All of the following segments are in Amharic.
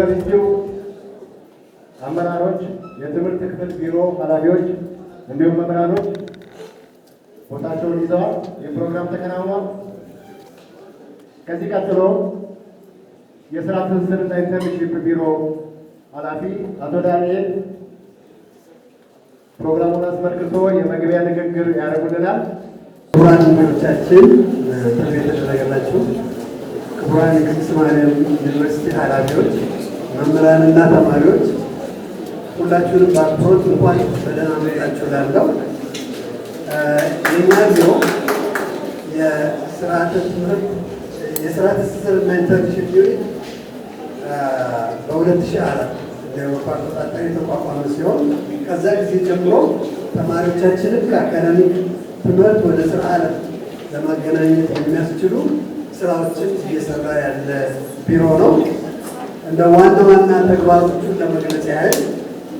የዩኒቨርሲቲው አመራሮች፣ የትምህርት ክፍል ቢሮ ኃላፊዎች እንዲሁም መምህራኖች ቦታቸውን ይዘዋል። የፕሮግራም ተከናውኗል። ከዚህ ቀጥሎ የስራ ትስስርና ኢንተርንሺፕ ቢሮ ኃላፊ አቶ ዳንኤል ፕሮግራሙን አስመልክቶ የመግቢያ ንግግር ያደርጉልናል። ክቡራን እንግዶቻችን፣ ጥሪ የተደረገላችሁ ክቡራን የቅድስት ማርያም ዩኒቨርሲቲ ኃላፊዎች፣ መምህራንና ተማሪዎች ሁላችሁንም በአክብሮት እንኳን በደህና መጣችሁ እላለሁ። የእኛ ቢሮ የስርዓተ ትምህርት የስራ ትስስርና ኢንተርንሺፕ ዩኒት በ2004 የአውሮፓ አቆጣጠር የተቋቋመ ሲሆን ከዛ ጊዜ ጀምሮ ተማሪዎቻችንን ከአካዳሚክ ትምህርት ወደ ስራ ዓለም ለማገናኘት የሚያስችሉ ስራዎችን እየሰራ ያለ ቢሮ ነው። እንደ ዋና ዋና ተግባሮቹን ለመግለጽ ያህል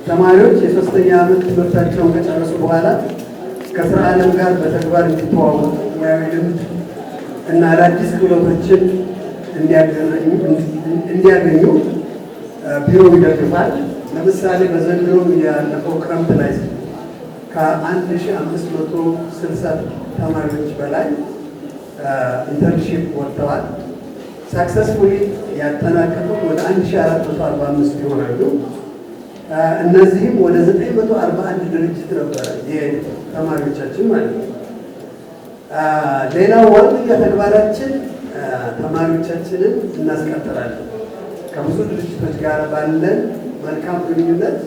ተማሪዎች የሶስተኛ ዓመት ትምህርታቸውን ከጨረሱ በኋላ ከስራ ዓለም ጋር በተግባር እንዲተዋወቁ ሙያዊ ልምድ እና አዳዲስ ክህሎቶችን እንዲያገኙ ቢሮ ይደግፋል። ለምሳሌ በዘንድሮ ያለፈው ክረምት ላይ ከ1560 ተማሪዎች በላይ ኢንተርንሺፕ ወጥተዋል። ሳክሰስፉሊ ያጠናቀቁት ወደ 1445 ይሆናሉ። እነዚህም ወደ 941 ድርጅት ነበረ ተማሪዎቻችን ማለት ነው። ሌላው ዋነኛ ተግባራችን ተማሪዎቻችንን እናስቀጥላለን። ከብዙ ድርጅቶች ጋር ባለን መልካም ግንኙነት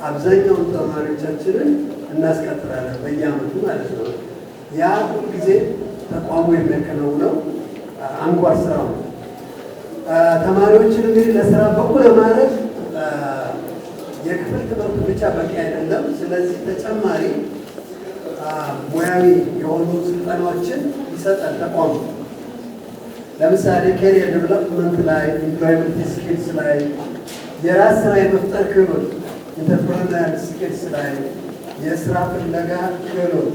አብዛኛውን ተማሪዎቻችንን እናስቀጥላለን በየዓመቱ ማለት ነው። ያ ሁልጊዜ ተቋሙ የሚያከናውነው አንኳር ስራው ነው። ተማሪዎችን እንግዲህ ለስራ በቁ ለማድረግ የክፍል ትምህርቱ ብቻ በቂ አይደለም። ስለዚህ ተጨማሪ ሙያዊ የሆኑ ስልጠናዎችን ይሰጣል ተቋሙ። ለምሳሌ ኬሪየር ዴቨሎፕመንት ላይ፣ ኢምፕሎይመንት ስኪልስ ላይ፣ የራስ ስራ የመፍጠር ክህሎት ኢንተርፕረነር ስኪልስ ላይ፣ የስራ ፍለጋ ክህሎት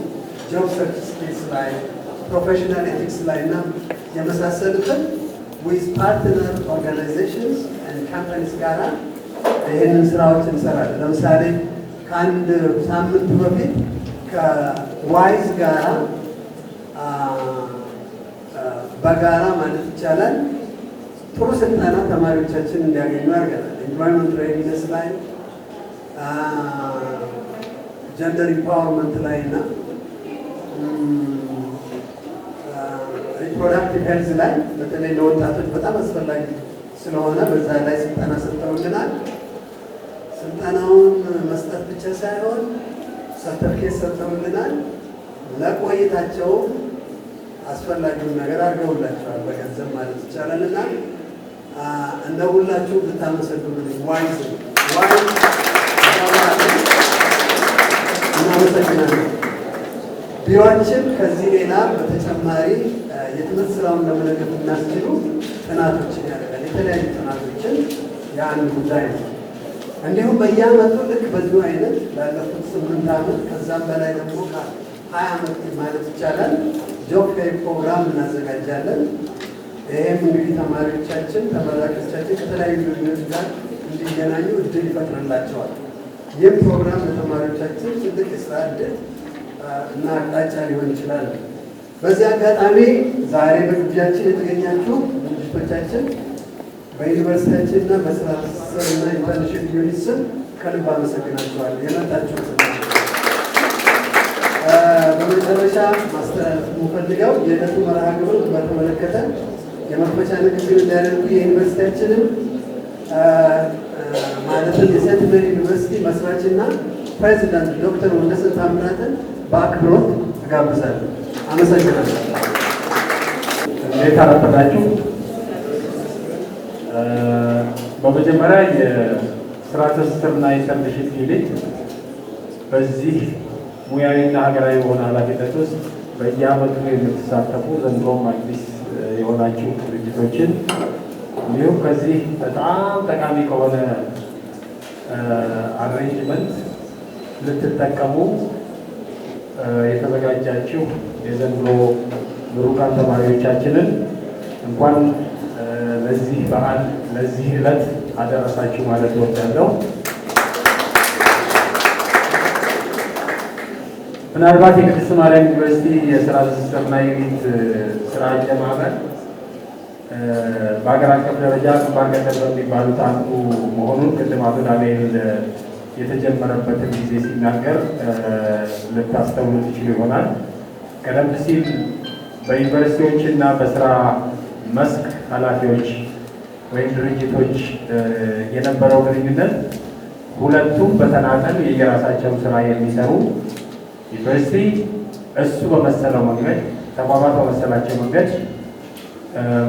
ጆብ ሰርች ስኪልስ ላይ፣ ፕሮፌሽናል ኤቲክስ ላይ እና የመሳሰሉትን ዊዝ ፓርትነር ኦርጋናይዜሽንስ ኤንድ ካምፓኒስ ጋራ ይህንን ስራዎች እንሰራለን። ለምሳሌ ከአንድ ሳምንት በፊት ከዋይዝ ጋራ በጋራ ማለት ይቻላል ጥሩ ስልጠና ተማሪዎቻችን እንዲያገኙ አድርገናል። ኤንቫይሮንመንት ሬዲነስ ላይ፣ ጀንደር ኢምፓወርመንት ላይ እና ሪፕሮዳክቲቭ ሄልዝ ላይ በተለይ ለወጣቶች በጣም አስፈላጊ ስለሆነ በዛ ላይ ስልጠና ሰጥተውልናል። ስልጠናውን መስጠት ብቻ ሳይሆን ሰርተፍኬት ሰጥተውልናል። ለቆይታቸው አስፈላጊውን ነገር አድርገውላቸዋል በገንዘብ ማለት ይቻላል። እና እንደ ሁላችሁ ብታመሰግኑልኝ ዋይዝ እናመሰግናለን። ቢሮአችን ከዚህ ሌላ በተጨማሪ የትምህርት ስራውን ለመደገፍ የሚያስችሉ ጥናቶችን ያደርጋል። የተለያዩ ጥናቶችን የአንድ ጉዳይ ነው። እንዲሁም በየዓመቱ ልክ በዚሁ አይነት ላለፉት 8 ዓመት ከዛም በላይ ደግሞ ከ20 ዓመት ማለት ይቻላል ጆብ ፌር ፕሮግራም እናዘጋጃለን። ይህም እንግዲህ ተማሪዎቻችን ተመራቂዎቻችን ከተለያዩ ድርጅቶች ጋር እንዲገናኙ እድል ይፈጥርላቸዋል። ይህም ፕሮግራም ለተማሪዎቻችን ትልቅ የስራ እድል እና አቅጣጫ ሊሆን ይችላል። በዚህ አጋጣሚ ዛሬ በግቢያችን የተገኛችሁ ድርጅቶቻችን በዩኒቨርሲቲያችንና በስራ ትስስርና ኢንተርንሺፕ ዩኒት ስም ከልብ አመሰግናችኋለሁ የመጣችሁ። በመጨረሻ ማስተላለፍ የምፈልገው የዕለቱ መርሃ ግብር በተመለከተ የመክፈቻ ንግግር እንዲያደርጉ የዩኒቨርሲቲያችንን ማለትም የሴንት ሜሪ ዩኒቨርሲቲ መስራችና ፕሬዚዳንት ዶክተር ወንደሰን ታምራትን በአክብሮት እጋብዛለሁ። አመሰግናለሁ። እንዴት አረፈዳችሁ? በመጀመሪያ የስራ ትስስርና ኢንተርንሺፕ ዩኒት በዚህ ሙያዊና ሀገራዊ በሆነ ኃላፊነት ውስጥ በየዓመቱ የምትሳተፉ ዘንድሮም አዲስ የሆናችሁ ድርጅቶችን እንዲሁም ከዚህ በጣም ጠቃሚ ከሆነ አሬንጅመንት ልትጠቀሙ የተዘጋጃችሁ የዘንድሮ ምሩቃን ተማሪዎቻችንን እንኳን ለዚህ በዓል ለዚህ ዕለት አደረሳችሁ ማለት እወዳለሁ። ምናልባት የቅድስት ማርያም ዩኒቨርሲቲ የስራ ሲስተምና ዩኒት ስራ አጀማመር በሀገር አቀፍ ደረጃ ግንባር ቀደም በሚባሉት አንዱ መሆኑን ቅድም አቶ ዳንኤል የተጀመረበትን ጊዜ ሲናገር ልታስተውሉ ትችሉ ይሆናል። ቀደም ሲል በዩኒቨርሲቲዎች እና በስራ መስክ ኃላፊዎች ወይም ድርጅቶች የነበረው ግንኙነት ሁለቱም በተናጠል የየራሳቸውን ስራ የሚሰሩ ዩኒቨርሲቲ እሱ በመሰለው መንገድ ተቋማት በመሰላቸው መንገድ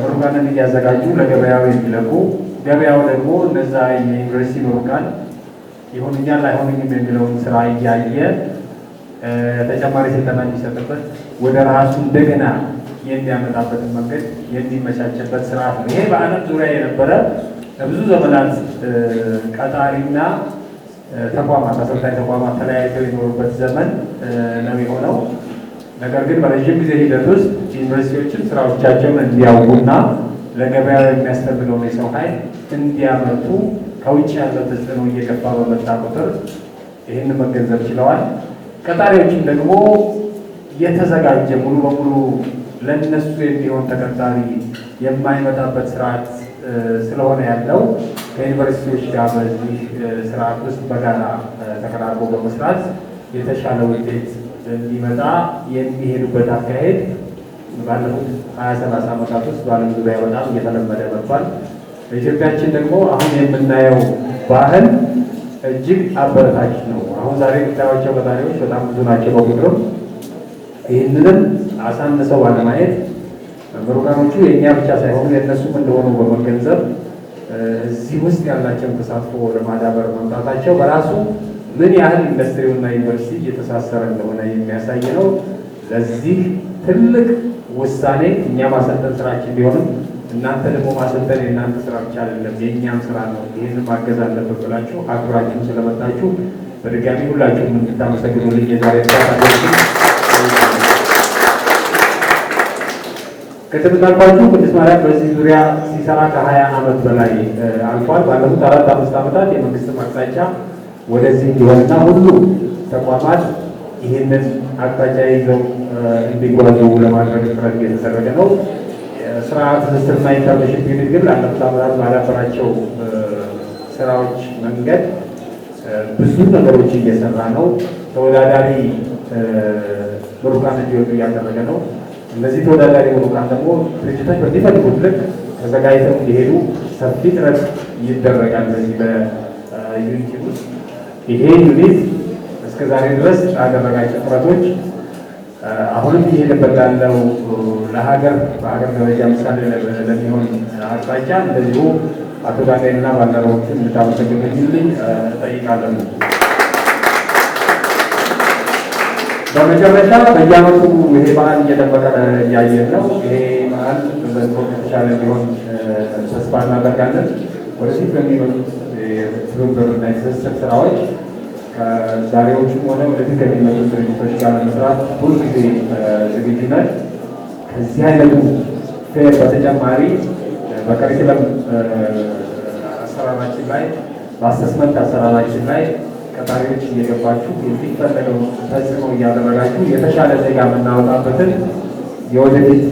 ምሩቃንን እያዘጋጁ ለገበያው የሚለቁ ገበያው ደግሞ እነዛ የዩኒቨርሲቲ ምሩቃን ይሁንኛል አይሆንኝም የሚለውን ስራ እያየ ተጨማሪ ስልጠና የሚሰጥበት ወደ ራሱ እንደገና የሚያመጣበትን መንገድ የሚመቻቸበት ስርዓት ነው። ይሄ በዓለም ዙሪያ የነበረ ለብዙ ዘመናት ቀጣሪና ተቋማት አሰልጣኝ ተቋማት ተለያይተው የኖሩበት ዘመን ነው የሆነው። ነገር ግን በረዥም ጊዜ ሂደት ውስጥ ዩኒቨርሲቲዎችን ስራዎቻቸውን እንዲያውቁና ለገበያው የሚያስፈልገውን የሰው ኃይል እንዲያመርቱ ከውጭ ያለው ተጽዕኖ እየገፋ በመጣ ቁጥር ይህንን መገንዘብ ችለዋል። ቀጣሪዎችን ደግሞ የተዘጋጀ ሙሉ በሙሉ ለነሱ የሚሆን ተቀጣሪ የማይመጣበት ስርዓት ስለሆነ ያለው ከዩኒቨርሲቲዎች ጋር በዚህ ስርዓት ውስጥ በጋራ ተቀራርቦ በመስራት የተሻለ ውጤት እንዲመጣ የሚሄዱበት አካሄድ ባለፉት 20-30 ዓመታት ውስጥ በዓለም ዙሪያ በጣም እየተለመደ መጥቷል። በኢትዮጵያችን ደግሞ አሁን የምናየው ባህል እጅግ አበረታች ነው። አሁን ዛሬ የምታዩዋቸው ቀጣሪዎች በጣም ብዙ ናቸው በቁጥርም። ይህንንም አሳንሰው ባለማየት ምሩቃኖቹ የእኛ ብቻ ሳይሆኑ የእነሱም እንደሆኑ በመገንዘብ እዚህ ውስጥ ያላቸውን ተሳትፎ ለማዳበር መምጣታቸው በራሱ ምን ያህል ኢንዱስትሪውና ዩኒቨርሲቲ እየተሳሰረ እንደሆነ የሚያሳይ ነው። ለዚህ ትልቅ ውሳኔ እኛ ማሰልጠን ስራችን ቢሆንም እናንተ ደግሞ ማሰልጠን የእናንተ ስራ ብቻ አይደለም የእኛም ስራ ነው፣ ይህን ማገዝ አለበት ብላችሁ አክብራችሁ ስለመጣችሁ በድጋሚ ሁላችሁም እንድታመሰግኑልኝ የዛሬ ተሳታፊዎችን ቅድም እንዳልኳችሁ ቅድስት ማርያም በዚህ ዙሪያ ሲሰራ ከ20 ዓመት በላይ አልፏል። ባለፉት 4-5 ዓመታት የመንግስት አቅጣጫ ወደዚህ እንዲሆንና ሁሉ ተቋማት ይህንን አቅጣጫ ይዘው እንዲጓዙ ለማድረግ ጥረት እየተደረገ ነው። ስርዓት ትስስርና ኢንተርኔሽን ዩኒት ግን ላለፉት ዓመታት ባዳበራቸው ስራዎች መንገድ ብዙ ነገሮች እየሰራ ነው። ተወዳዳሪ ምሩቃን እንዲወጡ እያደረገ ነው። እነዚህ ተወዳዳሪ ምሩቃን ደግሞ ድርጅቶች በሚፈልጉት ልክ ተዘጋጅተው እንዲሄዱ ሰፊ ጥረት ይደረጋል። በዚህ በዩኒቲ ውስጥ ይሄ ዩኒት እስከዛሬ ድረስ ያደረጋቸው ጥረቶች አሁንም እየሄደበት ላለው ለሀገር በሀገር ደረጃ ምሳሌ ለሚሆን አቅጣጫ እንደዚሁ አቶ ዳንኤልና ባልደረቦችን እንድታመሰግኑልኝ እጠይቃለሁ። በመጨረሻ በየዓመቱ ይሄ በዓል እየደመቀ እያየን ነው። ይሄ በዓል በዘንድሮ የተሻለ ቢሆን ተስፋ እናደርጋለን። ወደፊት በሚመጡት ትብብርና የትስስር ስራዎች ከዛሬዎቹም ሆነ ወደፊት ከሚመጡት ድርጅቶች ጋር ለመስራት ሁሉ ጊዜ ዝግጁ ነን። ከዚህ አይነቱ ፌር በተጨማሪ በከሪኩለም አሰራራችን ላይ በአሰስመንት አሰራራችን ላይ ቀጣሪዎች እየገባችሁ የሚፈለገው ተጽዕኖ እያደረጋችሁ የተሻለ ዜጋ የምናወጣበትን የወደፊት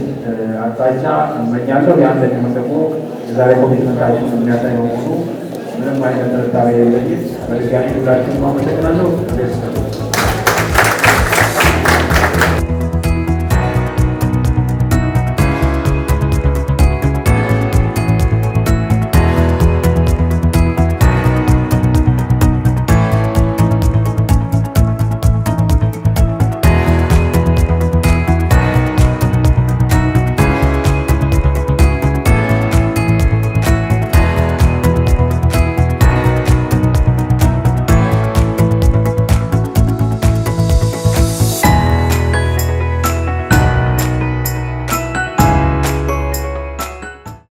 አቅጣጫ እመኛለሁ። ያን ደግሞ የዛሬ ኮሚትመንታችን የሚያሳይ በመሆኑ ምንም አይነት ጥርጣሬ የለኝም። በድጋሚ ሁላችሁም አመሰግናለሁ።